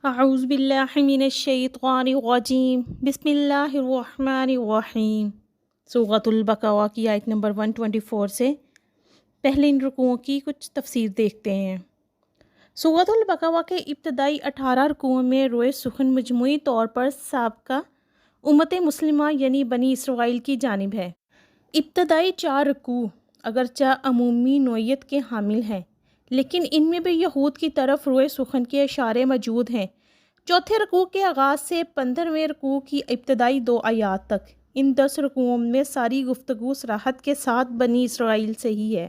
اعوذ باللہ من الشیطان الرجیم بسم اللہ الرحمن الرحیم۔ سورۃ البقرہ کی آیت نمبر 124 سے پہلے ان رکوعوں کی کچھ تفسیر دیکھتے ہیں۔ سورۃ البقرہ کے ابتدائی 18 رکوعوں میں روئے سخن مجموعی طور پر سابقہ امت مسلمہ یعنی بنی اسرائیل کی جانب ہے۔ ابتدائی 4 رکوع اگرچہ عمومی نوعیت کے حامل ہیں لیکن ان میں بھی یہود کی طرف روئے سخن کے اشارے موجود ہیں۔ چوتھے رکوع کے آغاز سے 15ویں رکوع کی ابتدائی 2 آیات تک ان 10 رکوعوں میں ساری گفتگو صراحت کے ساتھ بنی اسرائیل سے ہی ہے۔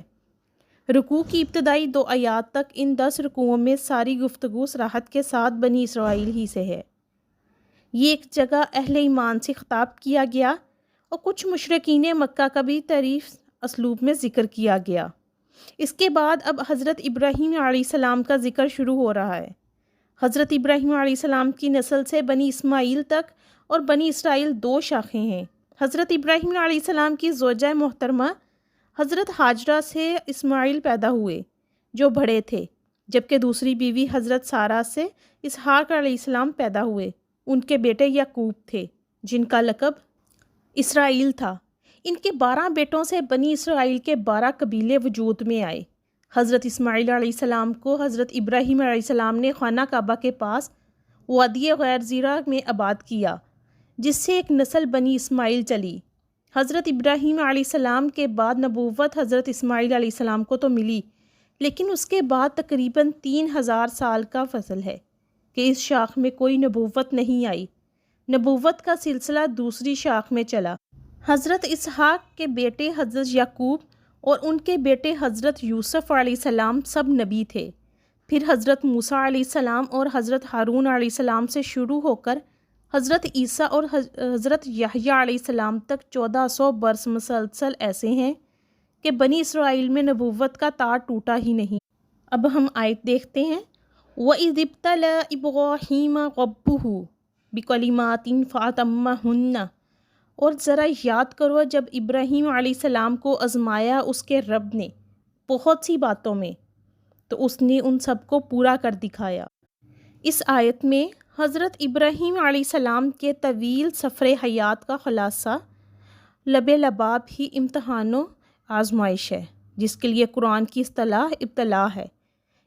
رکوع کی ابتدائی 2 آیات تک ان 10 رکوعوں میں ساری گفتگو صراحت کے ساتھ بنی اسرائیل ہی سے ہے۔ یہ ایک جگہ اہل ایمان سے خطاب کیا گیا اور کچھ مشرکین مکہ کا بھی تعریف اسلوب میں ذکر کیا گیا۔ اس کے بعد اب حضرت ابراہیم علیہ السلام کا ذکر شروع ہو رہا ہے۔ حضرت ابراہیم علیہ السلام کی نسل سے بنی اسماعیل تک اور بنی اسرائیل 2 شاخیں ہیں۔ حضرت ابراہیم علیہ السلام کی زوجہ محترمہ حضرت ہاجرہ سے اسماعیل پیدا ہوئے جو بڑے تھے، جبکہ دوسری بیوی حضرت سارہ سے اسحاق علیہ السلام پیدا ہوئے۔ ان کے بیٹے یعقوب تھے جن کا لقب اسرائیل تھا۔ ان کے 12 بیٹوں سے بنی اسرائیل کے 12 قبیلے وجود میں آئے۔ حضرت اسماعیل علیہ السلام کو حضرت ابراہیم علیہ السلام نے خانہ کعبہ کے پاس وادی غیر زرع میں آباد کیا، جس سے ایک نسل بنی اسماعیل چلی۔ حضرت ابراہیم علیہ السلام کے بعد نبوت حضرت اسماعیل علیہ السلام کو تو ملی، لیکن اس کے بعد تقریباً 3000 سال کا فصل ہے کہ اس شاخ میں کوئی نبوت نہیں آئی۔ نبوت کا سلسلہ دوسری شاخ میں چلا۔ حضرت اسحاق کے بیٹے حضرت یعقوب اور ان کے بیٹے حضرت یوسف علیہ السلام سب نبی تھے۔ پھر حضرت موسیٰ علیہ السلام اور حضرت ہارون علیہ السلام سے شروع ہو کر حضرت عیسیٰ اور حضرت یحییٰ علیہ السلام تک 1400 برس مسلسل ایسے ہیں کہ بنی اسرائیل میں نبوت کا تار ٹوٹا ہی نہیں۔ اب ہم آیت دیکھتے ہیں۔ وَإِذِ ابْتَلَىٰ إِبْرَاهِيمَ رَبُّهُ بِكَلِمَاتٍ فَأَتَمَّهُنَّ، اور ذرا یاد کرو جب ابراہیم علیہ السلام کو آزمایا اس کے رب نے بہت سی باتوں میں تو اس نے ان سب کو پورا کر دکھایا۔ اس آیت میں حضرت ابراہیم علیہ السلام کے طویل سفر حیات کا خلاصہ لب لباب ہی امتحان و آزمائش ہے، جس کے لیے قرآن کی اصطلاح ابتلا ہے۔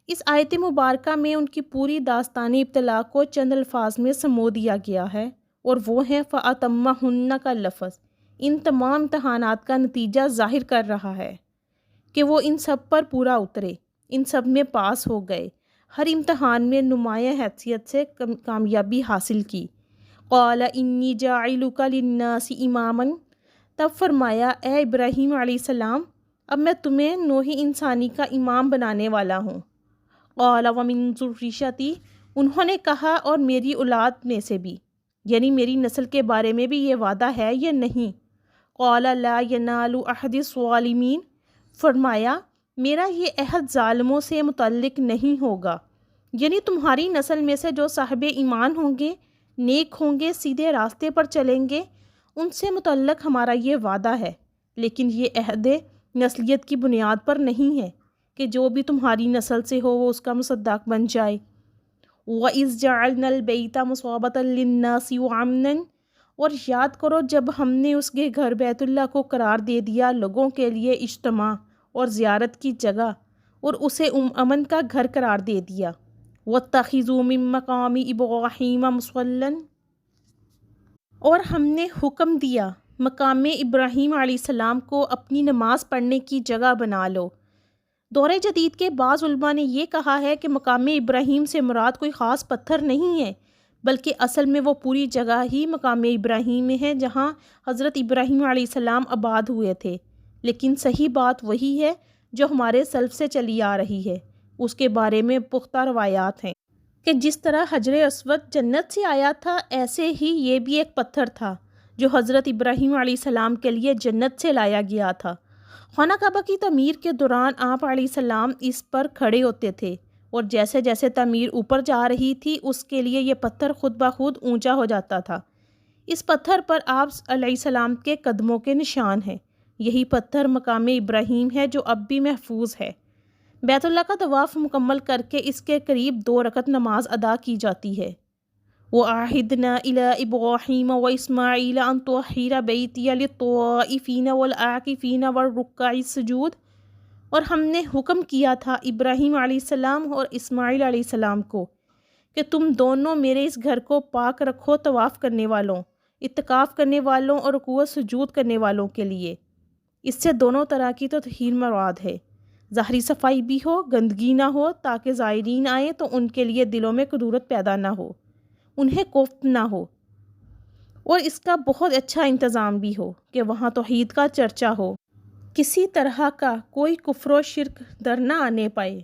اس آیت مبارکہ میں ان کی پوری داستان ابتلا کو چند الفاظ میں سمو دیا گیا ہے، اور وہ ہیں فَأَتَمَّهُنَّ کا لفظ ان تمام امتحانات کا نتیجہ ظاہر کر رہا ہے کہ وہ ان سب پر پورا اترے، ان سب میں پاس ہو گئے، ہر امتحان میں نمایاں حیثیت سے کامیابی حاصل کی۔ قَالَ إِنِّي جَاعِلُكَ لِلنَّاسِ إِمَامًا، تب فرمایا اے ابراہیم علیہ السلام اب میں تمہیں نوع انسانی کا امام بنانے والا ہوں۔ قَالَ وَمِن ذُرِّيَّتِي، انہوں نے کہا اور میری اولاد میں سے بھی، یعنی میری نسل کے بارے میں بھی یہ وعدہ ہے یا نہیں؟ قَالَ لَا يَنَالُ أَحَدِ الظَّالِمِينَ، فرمایا میرا یہ عہد ظالموں سے متعلق نہیں ہوگا، یعنی تمہاری نسل میں سے جو صاحب ایمان ہوں گے، نیک ہوں گے، سیدھے راستے پر چلیں گے، ان سے متعلق ہمارا یہ وعدہ ہے، لیکن یہ عہد نسلیت کی بنیاد پر نہیں ہے کہ جو بھی تمہاری نسل سے ہو وہ اس کا مصداق بن جائے۔ وَإِذْ جَعَلْنَا الْبَيْتَ مُثَابَةً لِلنَّاسِ وَأَمْنًا، اور یاد کرو جب ہم نے اس کے گھر بیت اللہ کو قرار دے دیا لوگوں کے لیے اجتماع اور زیارت کی جگہ، اور اسے امن کا گھر قرار دے دیا۔ وَاتَّخِذُوا مِن مَّقَامِ إِبْرَاهِيمَ مُصَلًّى، اور ہم نے حکم دیا مقام ابراہیم علیہ السلام کو اپنی نماز پڑھنے کی جگہ بنا لو۔ دور جدید کے بعض علماء نے یہ کہا ہے کہ مقام ابراہیم سے مراد کوئی خاص پتھر نہیں ہے، بلکہ اصل میں وہ پوری جگہ ہی مقام ابراہیم میں ہے جہاں حضرت ابراہیم علیہ السلام آباد ہوئے تھے۔ لیکن صحیح بات وہی ہے جو ہمارے سلف سے چلی آ رہی ہے، اس کے بارے میں پختہ روایات ہیں کہ جس طرح حجر اسود جنت سے آیا تھا، ایسے ہی یہ بھی ایک پتھر تھا جو حضرت ابراہیم علیہ السلام کے لیے جنت سے لایا گیا تھا۔ خانہ کعبہ کی تعمیر کے دوران آپ علیہ السلام اس پر کھڑے ہوتے تھے، اور جیسے جیسے تعمیر اوپر جا رہی تھی اس کے لیے یہ پتھر خود بخود اونچا ہو جاتا تھا۔ اس پتھر پر آپ علیہ السلام کے قدموں کے نشان ہیں۔ یہی پتھر مقام ابراہیم ہے جو اب بھی محفوظ ہے۔ بیت اللہ کا طواف مکمل کر کے اس کے قریب 2 رکعت نماز ادا کی جاتی ہے۔ وَعَهِدْنَا إِلَىٰ إِبْرَاهِيمَ وَإِسْمَاعِيلَ أَن طَهِّرَ بَيْتِيَ لِلطَّائِفِينَ وَالْعَاكِفِينَ وَالرُّكَّعِ السُّجُودِ، اور ہم نے حکم کیا تھا ابراہیم علیہ السلام اور اسماعیل علیہ السلام کو کہ تم دونوں میرے اس گھر کو پاک رکھو طواف کرنے والوں، اعتکاف کرنے والوں اور رکوع و سجود کرنے والوں کے لیے۔ اس سے دونوں طرح کی تطہیر مراد ہے، ظاہری صفائی بھی ہو، گندگی نہ ہو، تاکہ زائرین آئیں تو ان کے لیے دلوں میں کدورت پیدا نہ ہو، انہیں کوفت نہ ہو، اور اس کا بہت اچھا انتظام بھی ہو کہ وہاں توحید کا چرچا ہو، کسی طرح کا کوئی کفر و شرک در نہ آنے پائے۔